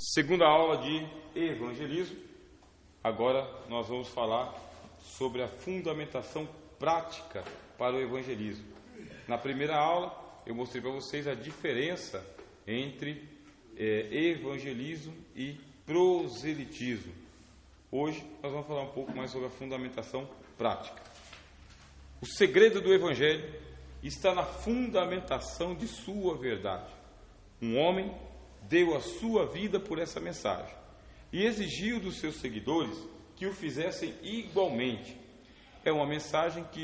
Segunda aula de evangelismo. Agora nós vamos falar sobre a fundamentação prática para o evangelismo. Na primeira aula eu mostrei para vocês a diferença entre evangelismo e proselitismo. Hoje nós vamos falar um pouco mais sobre a fundamentação prática. O segredo do evangelho está na fundamentação de sua verdade. Um homem deu a sua vida por essa mensagem e exigiu dos seus seguidores que o fizessem igualmente. É uma mensagem que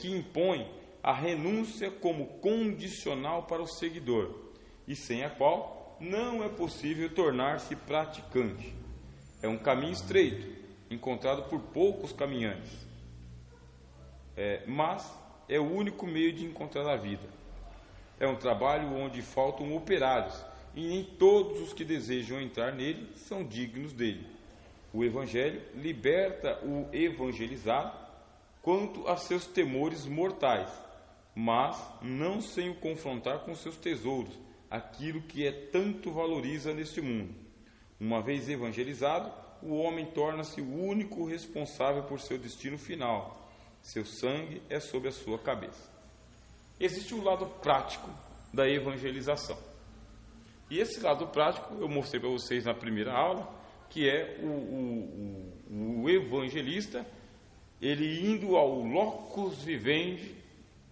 impõe a renúncia como condicional para o seguidor e sem a qual não é possível tornar-se praticante. É um caminho estreito, encontrado por poucos caminhantes, mas é o único meio de encontrar a vida. É um trabalho onde faltam operários e nem todos os que desejam entrar nele são dignos dele. O Evangelho liberta o evangelizado quanto a seus temores mortais, mas não sem o confrontar com seus tesouros, aquilo que tanto valoriza neste mundo. Uma vez evangelizado, o homem torna-se o único responsável por seu destino final. Seu sangue é sobre a sua cabeça. Existe um lado prático da evangelização. E esse lado prático eu mostrei para vocês na primeira aula, que é o evangelista, ele indo ao locus vivendi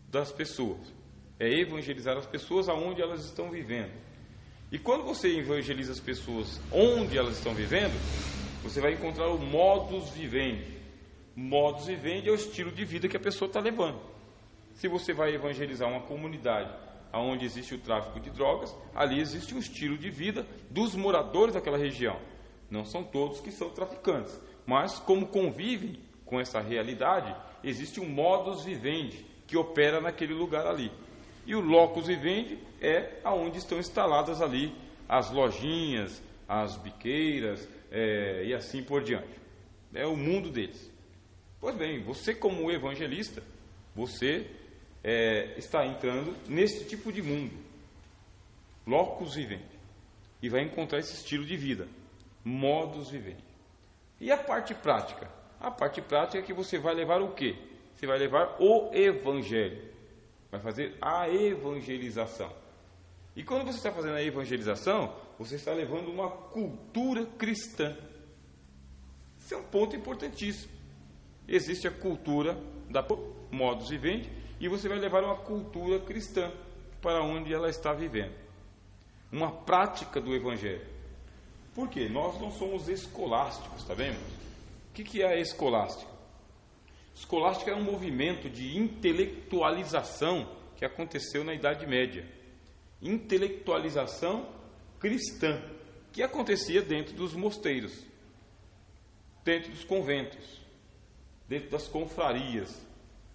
das pessoas. É evangelizar as pessoas aonde elas estão vivendo. E quando você evangeliza as pessoas onde elas estão vivendo, você vai encontrar o modus vivendi. Modus vivendi é o estilo de vida que a pessoa está levando. Se você vai evangelizar uma comunidade onde existe o tráfico de drogas, ali existe um estilo de vida dos moradores daquela região. Não são todos que são traficantes, mas como convivem com essa realidade, existe um modus vivendi que opera naquele lugar ali. E o locus vivendi é aonde estão instaladas ali as lojinhas, as biqueiras e assim por diante. É o mundo deles. Pois bem, você como evangelista, você está entrando nesse tipo de mundo, locus vivendi, e vai encontrar esse estilo de vida, modus vivendi. E a parte prática? A parte prática é que você vai levar o quê? Você vai levar o evangelho, vai fazer a evangelização. E quando você está fazendo a evangelização, você está levando uma cultura cristã. Esse é um ponto importantíssimo. Existe a cultura da modus vivendi, e você vai levar uma cultura cristã para onde ela está vivendo. Uma prática do Evangelho. Por quê? Nós não somos escolásticos, está vendo? O que é a escolástica? Escolástica é um movimento de intelectualização que aconteceu na Idade Média. Intelectualização cristã, que acontecia dentro dos mosteiros, dentro dos conventos, dentro das confrarias.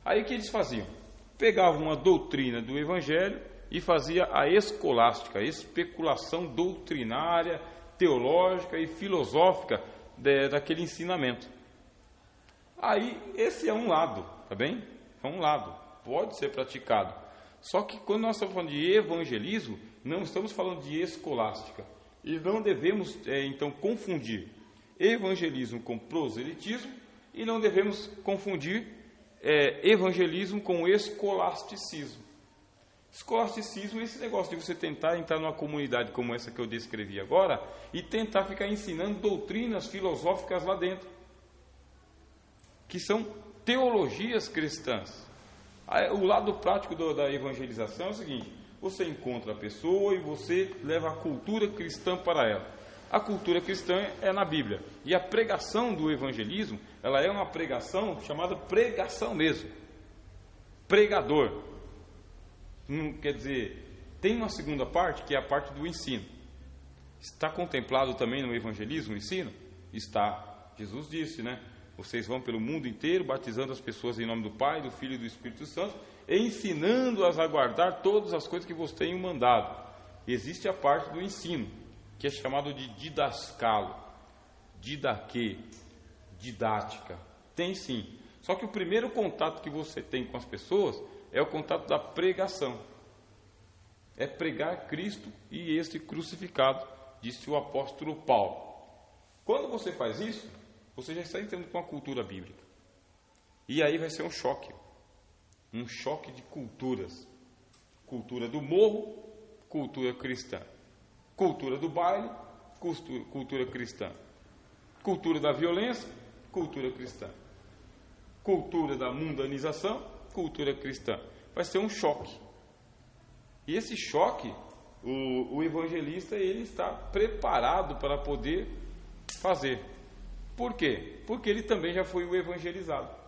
Aí o que eles faziam? Pegavam uma doutrina do Evangelho e fazia a escolástica, a especulação doutrinária, teológica e filosófica daquele ensinamento. Aí esse é um lado, tá bem? É um lado, pode ser praticado. Só que quando nós estamos falando de evangelismo, não estamos falando de escolástica. E não devemos, então, confundir evangelismo com proselitismo e não devemos confundir evangelismo com escolasticismo. Escolasticismo é esse negócio de você tentar entrar numa comunidade como essa que eu descrevi agora e tentar ficar ensinando doutrinas filosóficas lá dentro, que são teologias cristãs. O lado prático da evangelização é o seguinte: você encontra a pessoa e você leva a cultura cristã para ela. A cultura cristã é na Bíblia. E a pregação do evangelismo, ela é uma pregação chamada pregação mesmo. Pregador. Quer dizer, tem uma segunda parte, que é a parte do ensino. Está contemplado também no evangelismo o ensino? Está. Jesus disse, né? Vocês vão pelo mundo inteiro, batizando as pessoas em nome do Pai, do Filho e do Espírito Santo, e ensinando-as a guardar todas as coisas que vos tenho mandado. Existe a parte do ensino, que é chamado de didascalo, didaquê, didática. Tem sim. Só que o primeiro contato que você tem com as pessoas é o contato da pregação. É pregar Cristo e este crucificado disse o apóstolo Paulo. Quando você faz isso, você já está entrando com a cultura bíblica. E aí vai ser um choque de culturas. Cultura do morro, cultura cristã. Cultura do baile, cultura cristã. Cultura da violência, cultura cristã. Cultura da mundanização, cultura cristã. Vai ser um choque. E esse choque, o evangelista, ele está preparado para poder fazer. Por quê? Porque ele também já foi o evangelizado.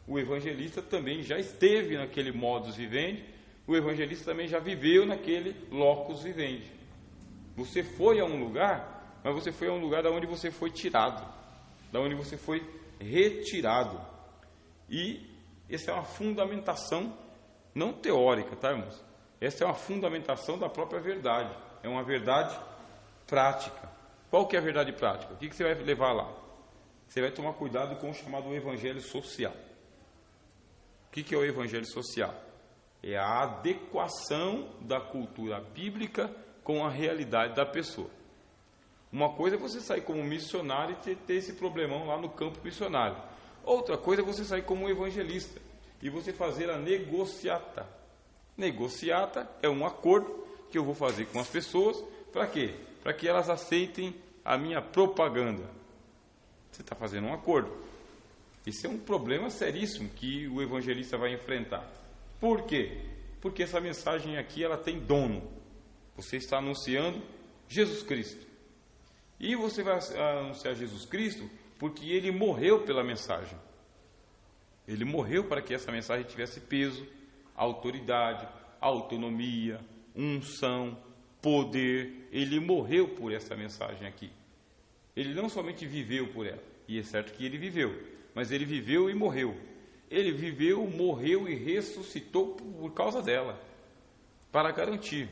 O evangelista também já esteve naquele modus vivendi. O evangelista também já viveu naquele locus vivendi. Você foi a um lugar, mas você foi a um lugar da onde você foi tirado, da onde você foi retirado. E essa é uma fundamentação não teórica, tá, irmãos? Essa é uma fundamentação da própria verdade. É uma verdade prática. Qual que é a verdade prática? O que você vai levar lá? Você vai tomar cuidado com o chamado evangelho social. O que é o evangelho social? É a adequação da cultura bíblica com a realidade da pessoa. Uma coisa é você sair como missionário e ter esse problemão lá no campo missionário. Outra coisa é você sair como um evangelista e você fazer a negociata. Negociata é um acordo que eu vou fazer com as pessoas. Para quê? Para que elas aceitem a minha propaganda. Você está fazendo um acordo. Esse é um problema seríssimo que o evangelista vai enfrentar. Por quê? Porque essa mensagem aqui ela tem dono. Você está anunciando Jesus Cristo. E você vai anunciar Jesus Cristo porque Ele morreu pela mensagem. Ele morreu para que essa mensagem tivesse peso, autoridade, autonomia, unção, poder. Ele morreu por essa mensagem aqui. Ele não somente viveu por ela, e é certo que ele viveu, mas ele viveu e morreu. Ele viveu, morreu e ressuscitou por causa dela, para garantir.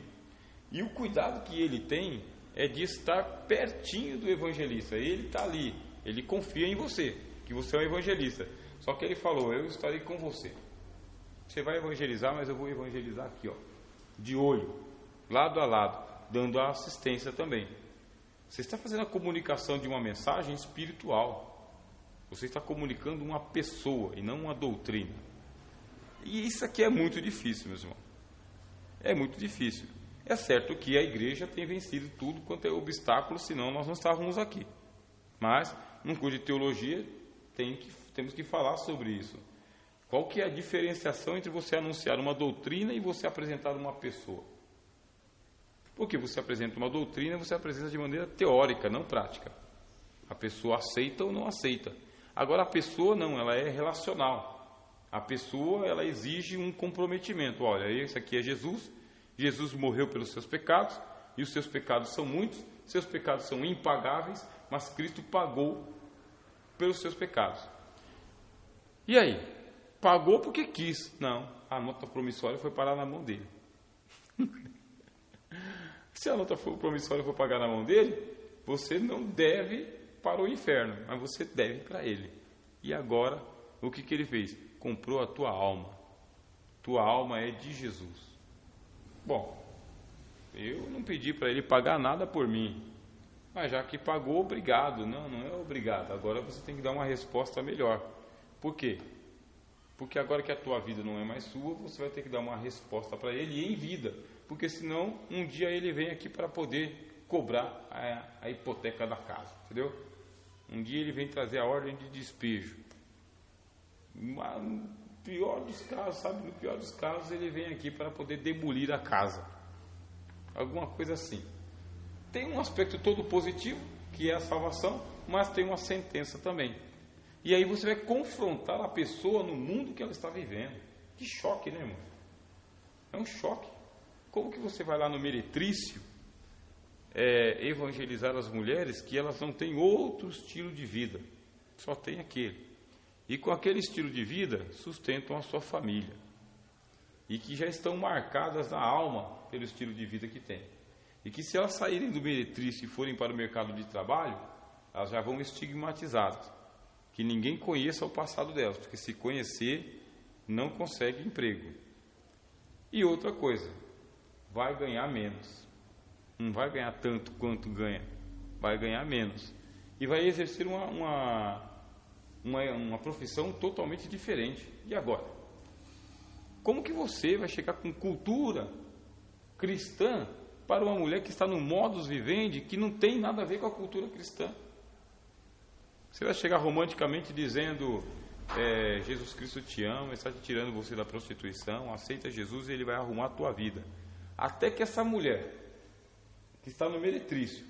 E o cuidado que ele tem é de estar pertinho do evangelista. Ele está ali, ele confia em você, que você é um evangelista. Só que ele falou, eu estarei com você. Você vai evangelizar, mas eu vou evangelizar aqui, ó, de olho, lado a lado, dando a assistência também. Você está fazendo a comunicação de uma mensagem espiritual. Você está comunicando uma pessoa e não uma doutrina. E isso aqui é muito difícil, meus irmãos. É muito difícil. É certo que a igreja tem vencido tudo quanto é obstáculo, senão nós não estávamos aqui. Mas, num curso de teologia, temos que falar sobre isso. Qual que é a diferenciação entre você anunciar uma doutrina e você apresentar uma pessoa? Porque você apresenta uma doutrina, você apresenta de maneira teórica, não prática. A pessoa aceita ou não aceita. Agora, a pessoa não, ela é relacional. A pessoa, ela exige um comprometimento. Olha, esse aqui é Jesus. Jesus morreu pelos seus pecados, e os seus pecados são muitos, seus pecados são impagáveis, mas Cristo pagou pelos seus pecados. E aí? Pagou porque quis. Não, a nota promissória foi parar na mão dele. Se a nota promissória for pagar na mão dele, você não deve para o inferno, mas você deve para ele. E agora, o que ele fez? Comprou a tua alma. Tua alma é de Jesus. Bom, eu não pedi para ele pagar nada por mim, mas já que pagou, obrigado. Não, não é obrigado. Agora você tem que dar uma resposta melhor. Por quê? Porque agora que a tua vida não é mais sua, você vai ter que dar uma resposta para ele em vida. Porque senão, um dia ele vem aqui para poder cobrar a hipoteca da casa, entendeu? Um dia ele vem trazer a ordem de despejo. Mas, no pior dos casos, sabe? No pior dos casos, ele vem aqui para poder demolir a casa. Alguma coisa assim. Tem um aspecto todo positivo, que é a salvação, mas tem uma sentença também. E aí você vai confrontar a pessoa no mundo que ela está vivendo. Que choque, né, irmão? É um choque. Como que você vai lá no meretrício evangelizar as mulheres que elas não têm outro estilo de vida? Só tem aquele. E com aquele estilo de vida sustentam a sua família. E que já estão marcadas na alma pelo estilo de vida que tem. E que se elas saírem do meretrício e forem para o mercado de trabalho, elas já vão estigmatizadas. Que ninguém conheça o passado delas, porque se conhecer, não consegue emprego. E outra coisa, vai ganhar menos. Não vai ganhar tanto quanto ganha, vai ganhar menos. E vai exercer uma profissão totalmente diferente. E agora? Como que você vai chegar com cultura cristã para uma mulher que está no modus vivendi, que não tem nada a ver com a cultura cristã? Você vai chegar romanticamente dizendo, Jesus Cristo te ama, está te tirando você da prostituição, aceita Jesus e Ele vai arrumar a tua vida. Até que essa mulher, que está no meretrício,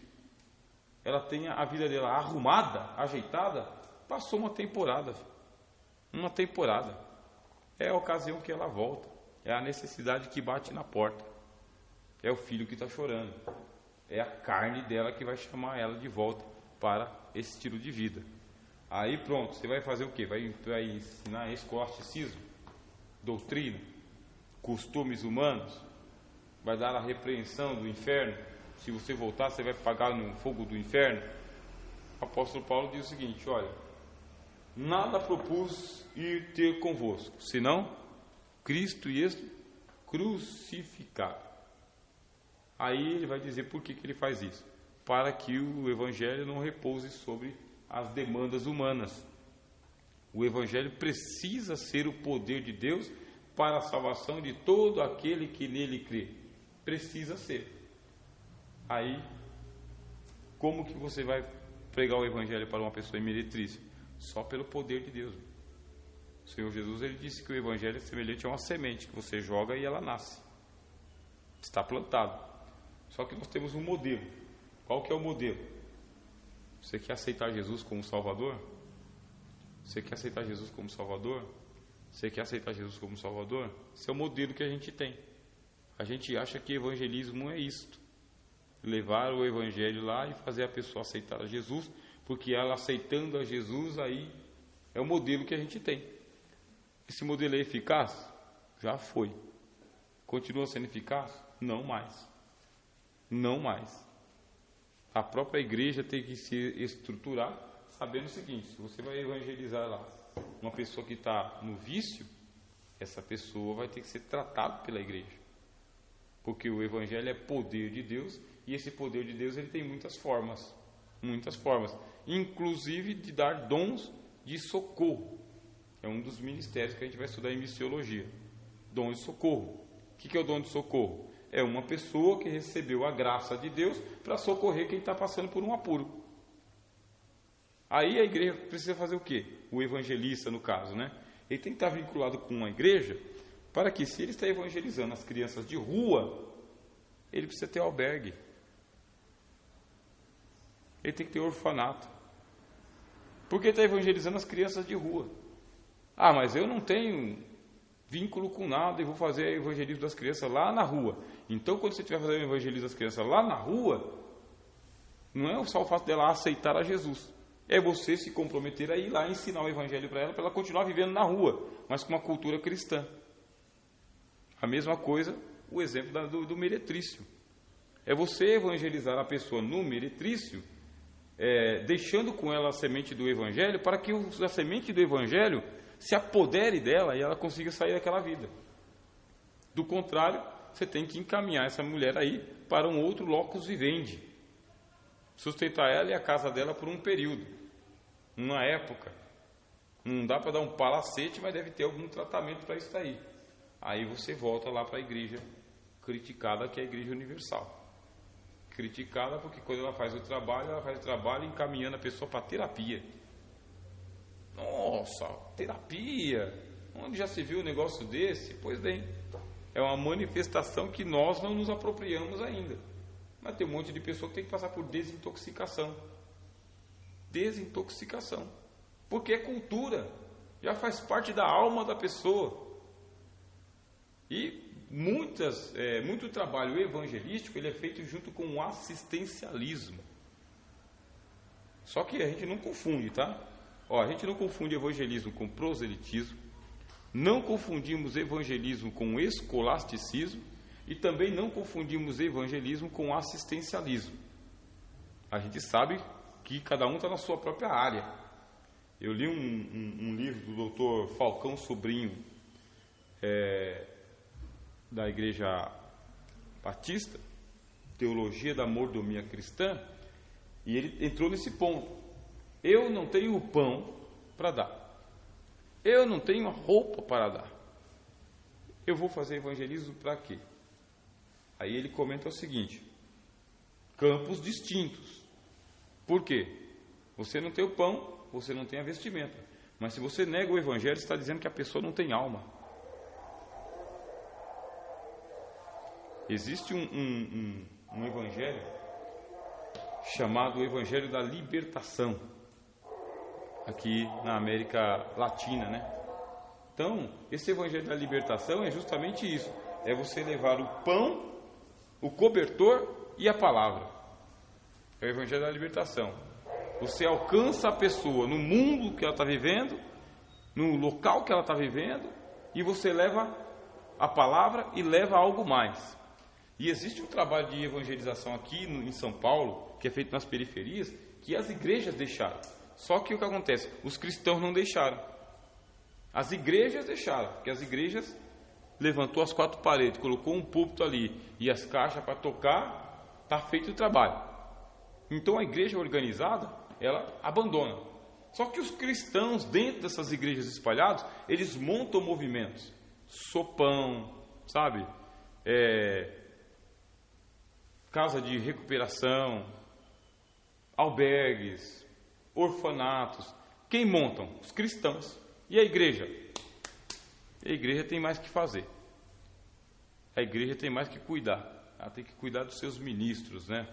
ela tenha a vida dela arrumada, ajeitada, passou uma temporada. É a ocasião que ela volta, é a necessidade que bate na porta, é o filho que está chorando, é a carne dela que vai chamar ela de volta para esse estilo de vida. Aí pronto, você vai fazer o quê? Vai ensinar escolasticismo, doutrina, costumes humanos, vai dar a repreensão do inferno. Se você voltar, você vai pagar no fogo do inferno. O apóstolo Paulo diz o seguinte: olha, nada propus ir ter convosco, senão Cristo e este crucificado. Aí ele vai dizer por que ele faz isso: para que o evangelho não repouse sobre as demandas humanas. O evangelho precisa ser o poder de Deus para a salvação de todo aquele que nele crê. Precisa ser. Aí, como que você vai pregar o evangelho para uma pessoa em meretrícia? Só pelo poder de Deus. O Senhor Jesus, ele disse que o evangelho é semelhante a uma semente que você joga e ela nasce, está plantado. Só que nós temos um modelo. Qual que é o modelo? Você quer aceitar Jesus como Salvador? Você quer aceitar Jesus como Salvador? Você quer aceitar Jesus como Salvador? Esse é o modelo que a gente tem. A gente acha que evangelismo é isto: levar o evangelho lá e fazer a pessoa aceitar a Jesus, porque ela aceitando a Jesus, aí é o modelo que a gente tem. Esse modelo é eficaz? Já foi. Continua sendo eficaz? Não mais. Não mais. A própria igreja tem que se estruturar sabendo o seguinte: se você vai evangelizar lá uma pessoa que está no vício, essa pessoa vai ter que ser tratada pela igreja, porque o evangelho é poder de Deus, e esse poder de Deus ele tem muitas formas, inclusive de dar dons de socorro. É um dos ministérios que a gente vai estudar em missiologia. Dom de socorro. O que é o dom de socorro? É uma pessoa que recebeu a graça de Deus para socorrer quem está passando por um apuro. Aí a igreja precisa fazer o quê? O evangelista, no caso, né? Ele tem que estar vinculado com uma igreja, para que, se ele está evangelizando as crianças de rua, ele precisa ter albergue. Ele tem que ter orfanato. Porque ele está evangelizando as crianças de rua. Ah, mas eu não tenho vínculo com nada e vou fazer evangelismo das crianças lá na rua. Então, quando você estiver fazendo evangelismo das crianças lá na rua, não é só o fato dela aceitar a Jesus, é você se comprometer a ir lá ensinar o evangelho para ela continuar vivendo na rua, mas com uma cultura cristã. A mesma coisa, o exemplo do meretrício. É você evangelizar a pessoa no meretrício, deixando com ela a semente do evangelho, para que a semente do evangelho se apodere dela e ela consiga sair daquela vida. Do contrário, você tem que encaminhar essa mulher aí para um outro locus vivendi, sustentar ela e a casa dela por um período, uma época. Não dá para dar um palacete, mas deve ter algum tratamento para isso aí. Aí você volta lá para a igreja criticada, que é a igreja universal. Criticada porque quando ela faz o trabalho encaminhando a pessoa para terapia. Nossa, terapia! Onde já se viu um negócio desse? Pois bem, é uma manifestação que nós não nos apropriamos ainda. Mas tem um monte de pessoa que tem que passar por desintoxicação. Desintoxicação. Porque é cultura, já faz parte da alma da pessoa. E muito trabalho evangelístico ele é feito junto com o assistencialismo. Só que a gente não confunde, tá? A gente não confunde evangelismo com proselitismo, não confundimos evangelismo com escolasticismo e também não confundimos evangelismo com assistencialismo. A gente sabe que cada um está na sua própria área. Eu li um livro do Dr. Falcão Sobrinho, da Igreja Batista, Teologia da Mordomia Cristã, e ele entrou nesse ponto. Eu não tenho o pão para dar. Eu não tenho a roupa para dar. Eu vou fazer evangelismo para quê? Aí ele comenta o seguinte: campos distintos. Por quê? Você não tem o pão, você não tem a vestimenta. Mas se você nega o evangelho, você está dizendo que a pessoa não tem alma. Existe um evangelho chamado o Evangelho da Libertação, aqui na América Latina, né? Então, esse Evangelho da Libertação é justamente isso: é você levar o pão, o cobertor e a palavra. É o Evangelho da Libertação. Você alcança a pessoa no mundo que ela está vivendo, no local que ela está vivendo, e você leva a palavra e leva algo mais. E existe um trabalho de evangelização aqui em São Paulo, que é feito nas periferias, que as igrejas deixaram. Só que o que acontece? Os cristãos não deixaram. As igrejas deixaram, porque as igrejas levantou as 4 paredes, colocou um púlpito ali e as caixas para tocar, está feito o trabalho. Então a igreja organizada, ela abandona. Só que os cristãos dentro dessas igrejas espalhadas, eles montam movimentos. Sopão, sabe? Casa de recuperação, albergues, orfanatos. Quem montam? Os cristãos. E a igreja? A igreja tem mais que fazer. A igreja tem mais que cuidar. Ela tem que cuidar dos seus ministros, né?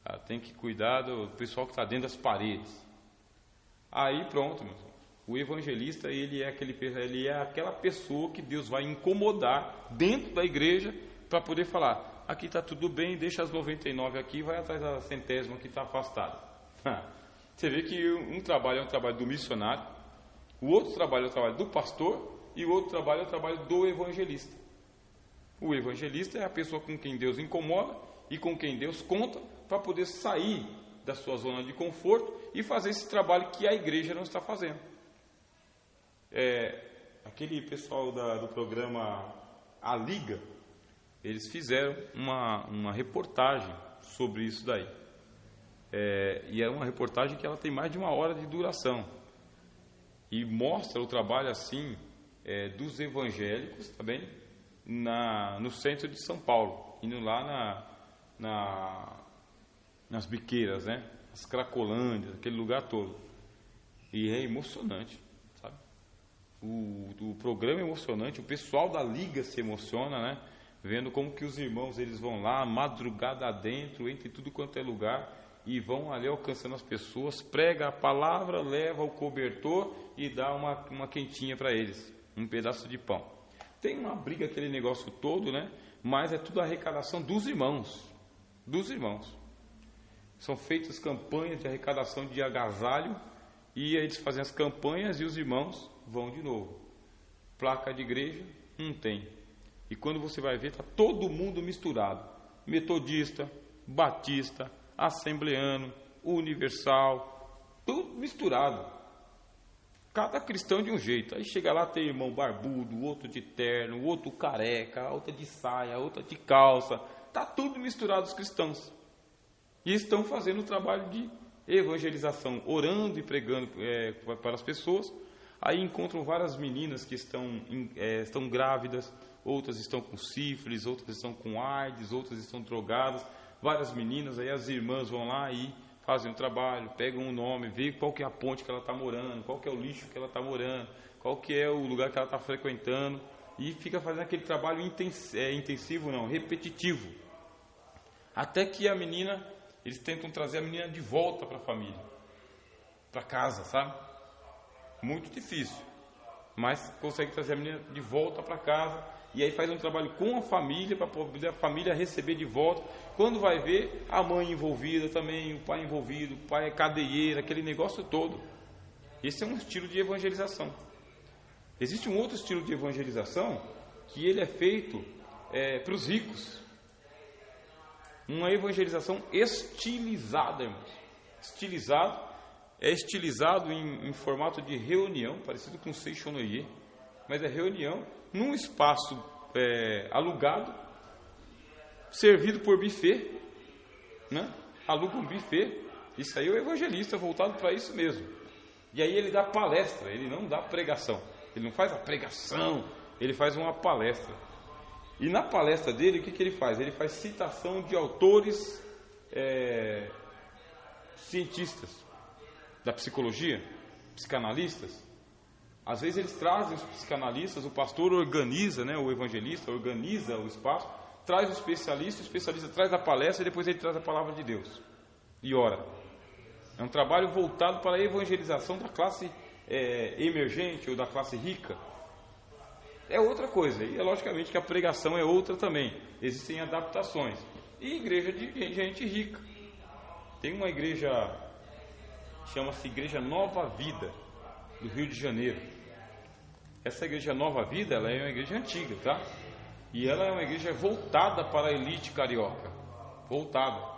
Ela tem que cuidar do pessoal que está dentro das paredes. Aí pronto, meu irmão. O evangelista, ele é aquela pessoa que Deus vai incomodar dentro da igreja para poder falar: aqui está tudo bem, deixa as 99 aqui, vai atrás da 100ª que está afastada. Você vê que um trabalho é um trabalho do missionário, o outro trabalho é o trabalho do pastor, e o outro trabalho é o trabalho do evangelista. O evangelista é a pessoa com quem Deus incomoda e com quem Deus conta para poder sair da sua zona de conforto e fazer esse trabalho que a igreja não está fazendo. Aquele pessoal do programa A Liga, eles fizeram uma reportagem sobre isso daí. E é uma reportagem que ela tem mais de 1 hora de duração. E mostra o trabalho assim dos evangélicos também no centro de São Paulo, indo lá nas biqueiras, né? As Cracolândias, aquele lugar todo. E é emocionante, sabe? O programa é emocionante, o pessoal da Liga se emociona, né? Vendo como que os irmãos, eles vão lá, madrugada adentro, entre tudo quanto é lugar, e vão ali alcançando as pessoas, prega a palavra, leva o cobertor e dá uma quentinha para eles, um pedaço de pão. Tem uma briga, aquele negócio todo, né? Mas é tudo a arrecadação dos irmãos. Dos irmãos. São feitas campanhas de arrecadação de agasalho, e eles fazem as campanhas e os irmãos vão de novo. Placa de igreja, não tem. E quando você vai ver, está todo mundo misturado. Metodista, batista, assembleano, universal, tudo misturado. Cada cristão de um jeito. Aí chega lá, tem irmão barbudo, outro de terno, outro careca, outra de saia, outra de calça. Está tudo misturado os cristãos. E estão fazendo o trabalho de evangelização, orando e pregando para as pessoas. Aí encontram várias meninas que estão grávidas, outras estão com sífilis, outras estão com AIDS, outras estão drogadas. Várias meninas, aí as irmãs vão lá e fazem o trabalho, pegam o nome, veem qual que é a ponte que ela está morando, qual que é o lixo que ela está morando, qual que é o lugar que ela está frequentando, e fica fazendo aquele trabalho intensivo, não, repetitivo. Até que eles tentam trazer a menina de volta para a família, para casa, sabe? Muito difícil, mas consegue trazer a menina de volta para casa. E aí faz um trabalho com a família, para poder a família receber de volta. Quando vai ver, a mãe envolvida também, o pai envolvido, o pai é cadeieiro, aquele negócio todo. Esse é um estilo de evangelização. Existe um outro estilo de evangelização, que ele é feito para os ricos. Uma evangelização estilizada, irmãos. Estilizado em formato de reunião, parecido com Seixonoye, mas é reunião num espaço alugado, servido por buffet, né? Aluga um buffet. Isso aí é o evangelista voltado para isso mesmo. E aí ele dá palestra, ele não dá pregação. Ele não faz a pregação, ele faz uma palestra. E na palestra dele, o que ele faz? Ele faz citação de autores cientistas da psicologia, psicanalistas. Às vezes eles trazem os psicanalistas, o pastor organiza, né, o evangelista organiza o espaço, traz o especialista traz a palestra e depois ele traz a palavra de Deus e ora. É um trabalho voltado para a evangelização da classe emergente ou da classe rica. É outra coisa, e é logicamente que a pregação é outra também. Existem adaptações. E igreja de gente rica. Tem uma igreja, chama-se Igreja Nova Vida, do Rio de Janeiro. Essa igreja Nova Vida, ela é uma igreja antiga, tá? E ela é uma igreja voltada para a elite carioca. Voltada.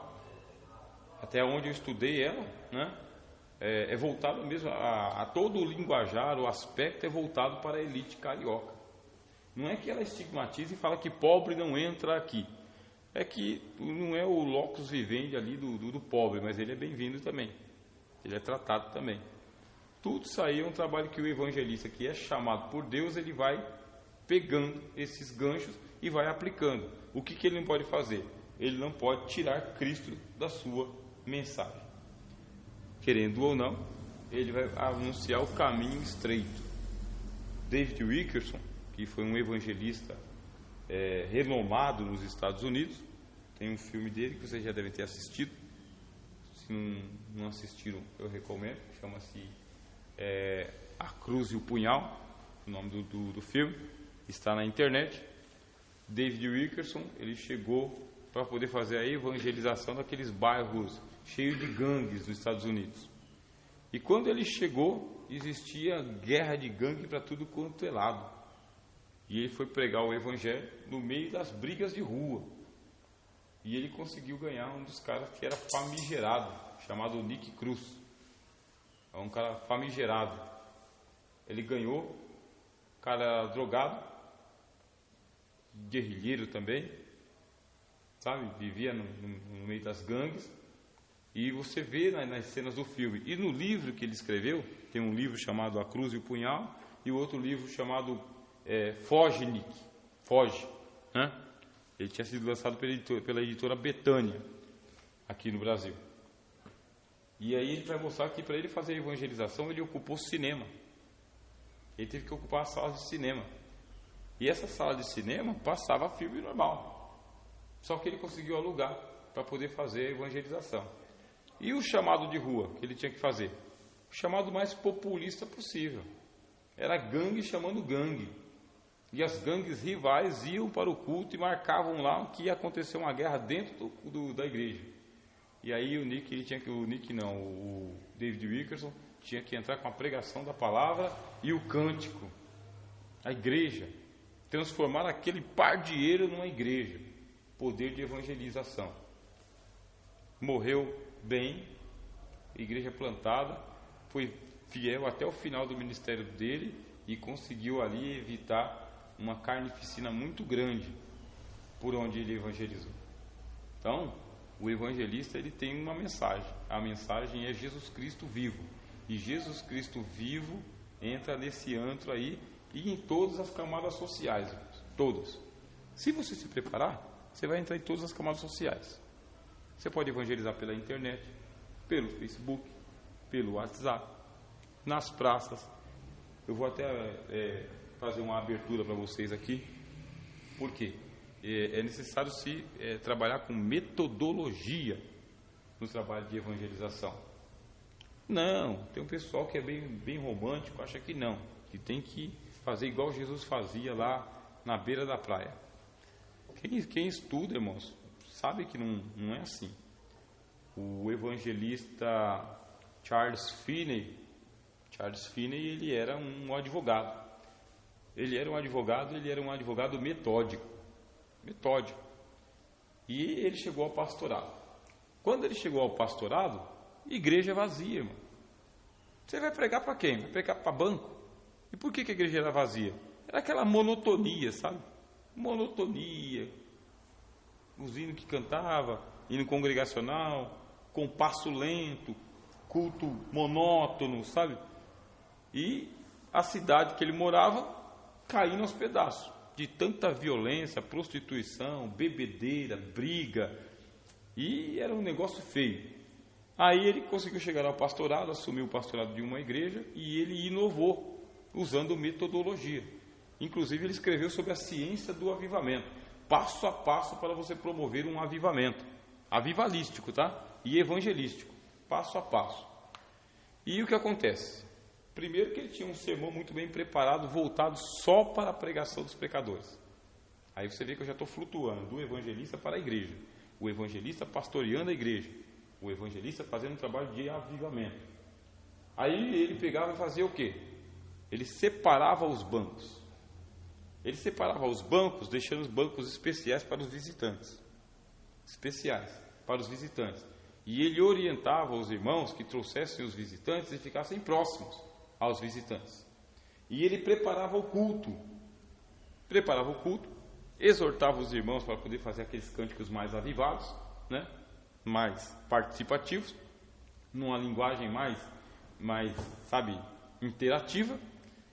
Até onde eu estudei ela, né? É voltado mesmo a todo o linguajar, o aspecto é voltado para a elite carioca. Não é que ela estigmatiza e fala que pobre não entra aqui. É que não é o locus vivendi ali do pobre, mas ele é bem-vindo também. Ele é tratado também. Tudo isso aí é um trabalho que o evangelista, que é chamado por Deus, ele vai pegando esses ganchos e vai aplicando. O que ele não pode fazer? Ele não pode tirar Cristo da sua mensagem. Querendo ou não, ele vai anunciar o caminho estreito. David Wilkerson, que foi um evangelista renomado nos Estados Unidos, tem um filme dele que vocês já devem ter assistido. Se não assistiram, eu recomendo. Chama-se A Cruz e o Punhal, o nome do filme. Está na internet. David Wilkerson, ele chegou para poder fazer a evangelização daqueles bairros cheios de gangues nos Estados Unidos. E quando ele chegou, existia guerra de gangue para tudo quanto é lado. E ele foi pregar o evangelho no meio das brigas de rua. E ele conseguiu ganhar um dos caras que era famigerado, chamado Nick Cruz. É um cara famigerado. Ele ganhou, cara drogado, guerrilheiro também, sabe? Vivia no meio das gangues. E você vê nas cenas do filme. E no livro que ele escreveu, tem um livro chamado A Cruz e o Punhal, e o outro livro chamado Foge, Nick. Foge, né? Ele tinha sido lançado pela editora Betânia, aqui no Brasil. E aí ele vai mostrar que para ele fazer a evangelização, ele ocupou o cinema. Ele teve que ocupar a sala de cinema. E essa sala de cinema passava filme normal. Só que ele conseguiu alugar para poder fazer a evangelização. E o chamado de rua que ele tinha que fazer? O chamado mais populista possível. Era gangue chamando gangue. E as gangues rivais iam para o culto e marcavam lá que ia acontecer uma guerra dentro da igreja. E aí o David Wilkerson tinha que entrar com a pregação da palavra e o cântico. A igreja. Transformar aquele pardieiro numa igreja. Poder de evangelização. Morreu bem, igreja plantada, foi fiel até o final do ministério dele e conseguiu ali evitar uma carnificina muito grande por onde ele evangelizou. Então, o evangelista ele tem uma mensagem. A mensagem é Jesus Cristo vivo. E Jesus Cristo vivo entra nesse antro aí e em todas as camadas sociais, todas. Se você se preparar, você vai entrar em todas as camadas sociais. Você pode evangelizar pela internet, pelo Facebook, pelo WhatsApp, nas praças. Eu vou até fazer uma abertura para vocês aqui. Por quê? É necessário se trabalhar com metodologia no trabalho de evangelização. Não, tem um pessoal que é bem romântico, acha que não, que tem que fazer igual Jesus fazia lá na beira da praia. Quem estuda, irmãos, sabe que não é assim. O evangelista Charles Finney, ele era um advogado. Ele era um advogado metódico. E ele chegou ao pastorado. Quando ele chegou ao pastorado, igreja vazia, irmão. Você vai pregar para quem? Vai pregar para banco? E por que a igreja era vazia? Era aquela monotonia, sabe? Monotonia. Os hinos que cantava, indo congregacional, com passo lento, culto monótono, sabe? E a cidade que ele morava caindo aos pedaços, de tanta violência, prostituição, bebedeira, briga, e era um negócio feio. Aí ele conseguiu chegar ao pastorado, assumiu o pastorado de uma igreja, e ele inovou, usando metodologia. Inclusive ele escreveu sobre a ciência do avivamento, passo a passo para você promover um avivamento, avivalístico, tá? E evangelístico, passo a passo. E o que acontece? Primeiro que ele tinha um sermão muito bem preparado, voltado só para a pregação dos pecadores. Aí você vê que eu já estou flutuando do evangelista para a igreja, o evangelista pastoreando a igreja, o evangelista fazendo um trabalho de avivamento. Aí ele pegava e fazia o quê? Ele separava os bancos. Ele separava os bancos, deixando os bancos especiais para os visitantes. Especiais para os visitantes. E ele orientava os irmãos que trouxessem os visitantes e ficassem próximos aos visitantes. E ele preparava o culto. Preparava o culto, exortava os irmãos para poder fazer aqueles cânticos mais avivados, né? Mais participativos, numa linguagem mais, sabe, interativa,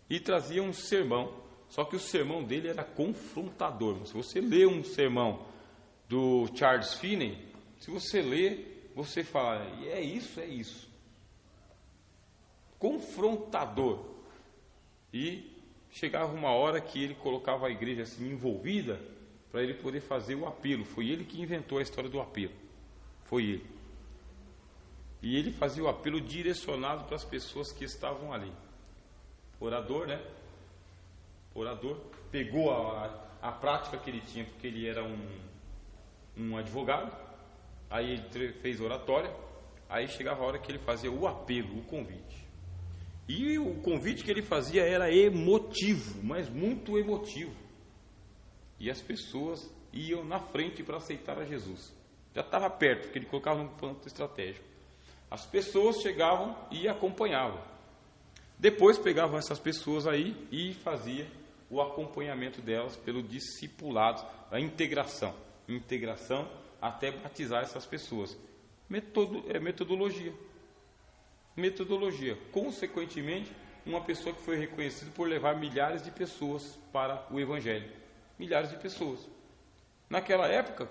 e trazia um sermão. Só que o sermão dele era confrontador. Se você lê um sermão do Charles Finney, se você lê, você fala, é isso. Confrontador. E chegava uma hora que ele colocava a igreja assim envolvida para ele poder fazer o apelo. Foi ele que inventou a história do apelo. Foi ele. E ele fazia o apelo direcionado para as pessoas que estavam ali. Orador, né? Orador. Pegou a prática que ele tinha, porque ele era um advogado. Aí ele fez oratória. Aí chegava a hora que ele fazia o apelo, o convite. E o convite que ele fazia era emotivo, mas muito emotivo. E as pessoas iam na frente para aceitar a Jesus. Já estava perto, porque ele colocava num ponto estratégico. As pessoas chegavam e acompanhavam. Depois pegavam essas pessoas aí e fazia o acompanhamento delas pelo discipulado, a integração. Integração até batizar essas pessoas. Metodologia. Metodologia. Consequentemente, uma pessoa que foi reconhecida por levar milhares de pessoas para o Evangelho. Milhares de pessoas. Naquela época,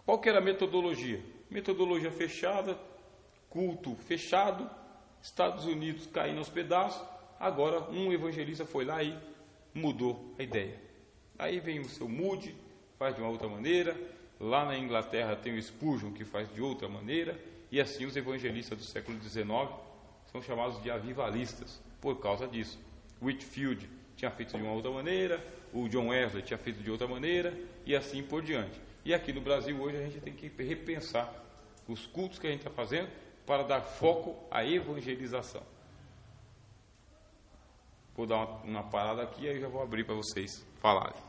qual que era a metodologia? Metodologia fechada, culto fechado, Estados Unidos caindo aos pedaços. Agora um evangelista foi lá e mudou a ideia. Aí vem o seu Moody, faz de uma outra maneira. Lá na Inglaterra tem o Spurgeon, que faz de outra maneira. E assim os evangelistas do século XIX são chamados de avivalistas, por causa disso. Whitefield tinha feito de uma outra maneira, o John Wesley tinha feito de outra maneira, e assim por diante. E aqui no Brasil hoje a gente tem que repensar os cultos que a gente está fazendo para dar foco à evangelização. Vou dar uma parada aqui e aí já vou abrir para vocês falarem.